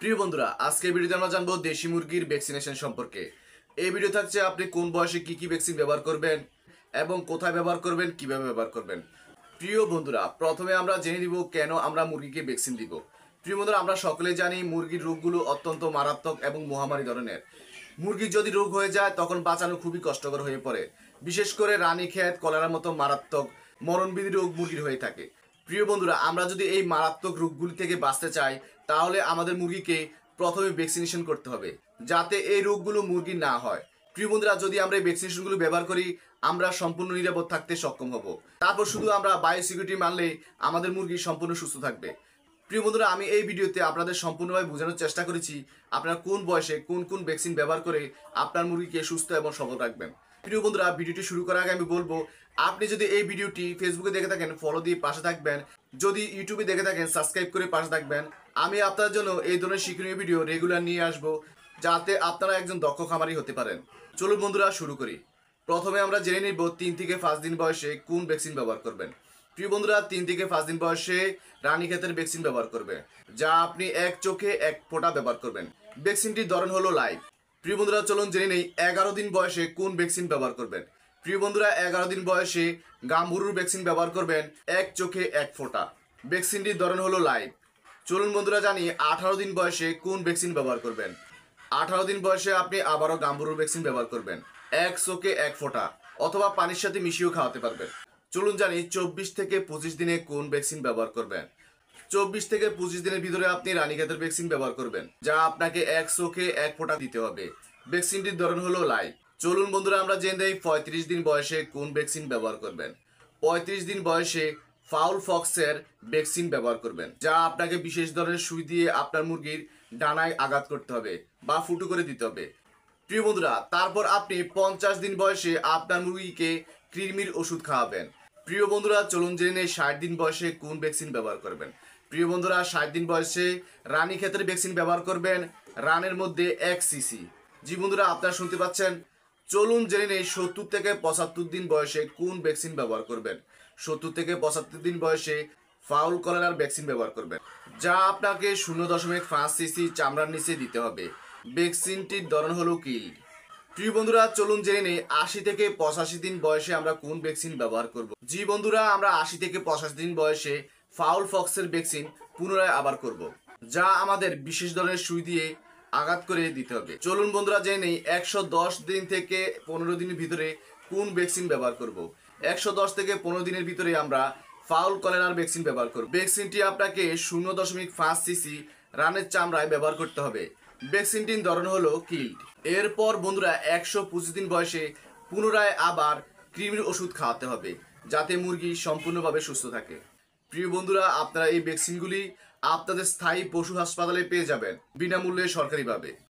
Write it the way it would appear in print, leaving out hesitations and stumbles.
প্রিয় বন্ধুরা, আজকের ভিডিওতে আমরা জানবো দেশি মুরগির ভ্যাকসিনেশন সম্পর্কে। এই ভিডিও থাকছে আপনি কোন বয়সে কি ভ্যাকসিন ব্যবহার করবেন এবং কোথায় ব্যবহার করবেন, কিভাবে ব্যবহার করবেন। প্রিয় বন্ধুরা, প্রথমে আমরা জেনে নিব কেন আমরা মুরগিকে ভ্যাকসিন দিব। প্রিয় বন্ধুরা, আমরা সকলে জানি মুরগির রোগগুলো অত্যন্ত মারাত্মক এবং মহামারী ধরনের। মুরগির যদি রোগ হয়ে যায় তখন বাঁচানো খুবই কষ্টকর হয়ে পড়ে। বিশেষ করে রানীক্ষেত, কলেরার মতো মারাত্মক মরণবিধি রোগ মুরগির হয়ে থাকে। প্রিয় বন্ধুরা, আমরা যদি এই মারাত্মক রোগগুলি থেকে বাঁচতে চাই তাহলে আমাদের মুরগিকে প্রথমে ভ্যাকসিনেশন করতে হবে, যাতে এই রোগগুলো মুরগির না হয়। প্রিয় বন্ধুরা, যদি আমরা এই ভ্যাকসিনেশনগুলো ব্যবহার করি আমরা সম্পূর্ণ নিরাপদ থাকতে সক্ষম হব। তারপর শুধু আমরা বায়োসিকিউরিটি মানলে আমাদের মুরগি সম্পূর্ণ সুস্থ থাকবে। প্রিয় বন্ধুরা, আমি এই ভিডিওতে আপনাদের সম্পূর্ণভাবে বোঝানোর চেষ্টা করেছি আপনারা কোন বয়সে কোন ভ্যাকসিন ব্যবহার করে আপনার মুরগিকে সুস্থ এবং সবল রাখবেন। প্রিয় বন্ধুরা, ভিডিওটি শুরু করার আগে আমি বলবো, আপনি যদি এই ভিডিওটি ফেসবুকে দেখে থাকেন ফলো দিয়ে পাশে থাকবেন, যদি ইউটিউবে দেখে থাকেন সাবস্ক্রাইব করে পাশে থাকবেন। আমি আপনার জন্য এই ধরনের শিক্ষণীয় ভিডিও রেগুলার নিয়ে আসবো, যাতে আপনারা একজন দক্ষ খামারি হতে পারেন। চলুন বন্ধুরা শুরু করি। প্রথমে আমরা জেনে নিব 3 থেকে 5 দিন বয়সে কোন ভ্যাকসিন ব্যবহার করবেন। প্রিয় বন্ধুরা, 3 থেকে 5 দিন বয়সে রানীক্ষেতের ভ্যাকসিন ব্যবহার করবে, যা আপনি এক চোখে এক ফোঁটা ব্যবহার করবেন। ভ্যাকসিনটির ধরন হলো লাইভ। প্রিয় বন্ধুরা, চলুন জেনে নেই 11 দিন বয়সে কোন ভ্যাকসিন ব্যবহার করবেন। প্রিয় বন্ধুরা, 11 দিন বয়সে গাম্বুরুর ভ্যাকসিন ব্যবহার করবেন এক চোখে এক ফোঁটা। ভ্যাকসিনটির ধরন হলো লাইভ। চলুন বন্ধুরা জানি 18 দিন বয়সে কোন ভ্যাকসিন ব্যবহার করবেন। 18 দিন বয়সে আপনি আবারও গাম্বুরুর ভ্যাকসিন ব্যবহার করবেন এক চোখে এক ফোঁটা, অথবা পানির সাথে মিশিয়েও খাওয়াতে পারবেন। চলুন জানি 24 থেকে 25 দিনে কোন ভ্যাকসিন ব্যবহার করবেন। 24 থেকে 25 দিনের ভিতরে আপনি রানীক্ষেতের ভ্যাকসিন ব্যবহার করবেন, যা আপনাকে এক চোখে এক ফোঁটা দিতে হবে। ভ্যাকসিনটির ধরন হলো লাইভ। চলুন বন্ধুরা আমরা জেনে নেই 35 দিন বয়সে কোন ভ্যাকসিন ব্যবহার করবেন। 35 দিন বয়সে ফাউল ফক্সের ভ্যাকসিন ব্যবহার করবেন, যা আপনাকে বিশেষ ধরনের সুই দিয়ে আপনার মুরগির ডানায় আঘাত করতে হবে বা ফুটো করে দিতে হবে। প্রিয় বন্ধুরা, তারপর আপনি 50 দিন বয়সে আপনার মুরগিকে কৃমির ওষুধ খাওয়াবেন। প্রিয় বন্ধুরা, চলুন জেনে নেই 60 দিন বয়সে কোন ভ্যাকসিন ব্যবহার করবেন। প্রিয় বন্ধুরা, 60 দিন বয়সে রানীক্ষেতের ভ্যাকসিন ব্যবহার করবেন রানের মধ্যে 1 সিসি। জি বন্ধুরা, আপনারা শুনতে পাচ্ছেন। চলুন জেনে নেই 70 থেকে 75 দিন বয়সে কোন ভ্যাকসিন ব্যবহার করবেন। 70 থেকে 75 দিন বয়সে ফাউল কলেরার ভ্যাকসিন ব্যবহার করবেন, যা আপনাকে 0.5 সিসি চামড়ার নিচে দিতে হবে। ভ্যাকসিনটির ধরন হলো কিল্ড। প্রিয় বন্ধুরা, চলুন জেনে নেই 80 থেকে 85 দিন বয়সে আমরা কোন ভ্যাকসিন ব্যবহার করব। জি বন্ধুরা, আমরা 80 থেকে 85 দিন বয়সে ফাউল ফক্সের ভ্যাকসিন পুনরায় আবার করব, যা আমাদের বিশেষ ধরনের সুই দিয়ে আঘাত করে দিতে হবে। চলুন বন্ধুরা জেনে নেই 110 দিন থেকে 15 দিনের ভিতরে কোন ভ্যাকসিন ব্যবহার করব। 110 থেকে 15 দিনের ভিতরে আমরা ফাউল কলেরার ভ্যাকসিন ব্যবহার করব। ভ্যাকসিনটি আপনাকে 0.5 সিসি রানের চামড়ায় ব্যবহার করতে হবে। ভ্যাকসিনটির ধরন হলো কিল্ড। এরপর বন্ধুরা 125 দিন বয়সে পুনরায় আবার কৃমির ওষুধ খাওয়াতে হবে, যাতে মুরগি সম্পূর্ণভাবে সুস্থ থাকে। প্রিয় বন্ধুরা, আপনারা এই ভ্যাকসিনগুলি আপনাদের স্থায়ী পশু হাসপাতালে পেয়ে যাবেন বিনামূল্যে সরকারিভাবে।